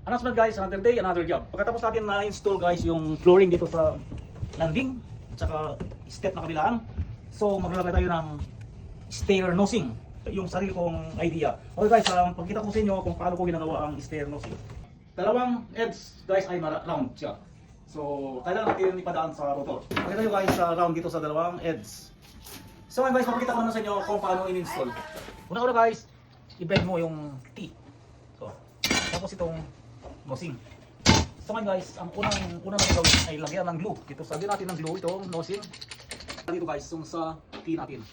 Announcement guys, another day, another job. Pagkatapos natin na-install guys yung flooring dito sa landing, tsaka step na kabilaan. So maglalagay tayo ng stair nosing. Yung sarili kong idea. Okay guys, pagkita ko sa inyo kung paano ko ginagawa ang stair nosing. Dalawang edges guys ay round siya. So kailangan natin ipadaan sa rotor. Pakita nyo guys round dito sa dalawang edges. So guys, papakita ko naman sa inyo kung paano in-install. Una-una guys, i-bend mo yung T. So, tapos itong nosing. So guys, ang unang gagawin ay lagyan ng glue. Dito lagyan natin ng glue itong nosing. Dito guys, yung sa T natin.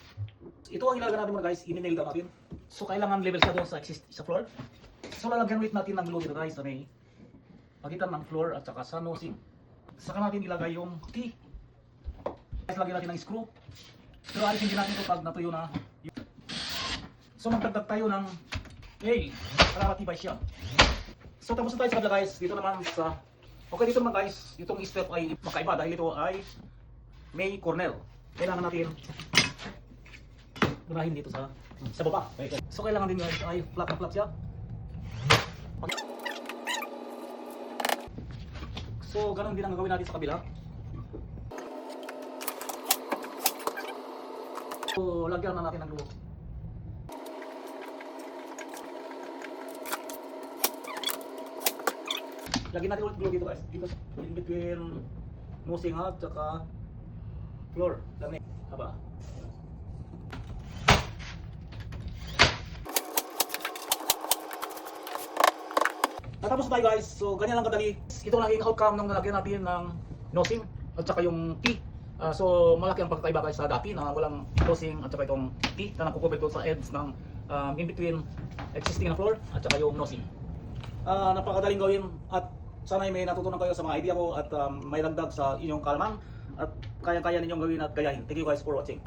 Ito ang ilalagay natin muna guys, i-nail down natin. So kailangan level siya doon sa floor. So lalagyan ulit natin ng glue dito guys sa may pagitan ng floor at saka sa nosing. Saka natin ilagay yung T. Guys, lagyan natin ng screw. Pero alisin din natin ito pag natuyo na. So magdagdag tayo ng nail para matibay siya. So tapos na tayo sa kabila guys, dito naman sa dito naman guys, itong step ay makaiba dahil ito ay may corner. Kailangan natin unahin dito sa baba. Okay. So kailangan din guys ay flat na flat siya. So ganun din ang gagawin natin sa kabila. So lagyan na natin ng glue. Lagyan natin ulit glue dito guys. Dito in between nosing at saka floor. Dami. Haba. Natapos tayo guys. So ganyan lang kadali. Ito lang yung outcome ng nalagyan natin ng nosing at saka yung T. So malaki ang pagkaiba guys sa dati na walang nosing at saka itong T na nakukubit ko sa edge ng in between existing na floor at saka yung nosing. Napakadaling gawin at sana may natutunan kayo sa mga idea ko at may dagdag sa inyong kaalaman at kaya-kaya ninyong gawin at gayahin. Thank you guys for watching.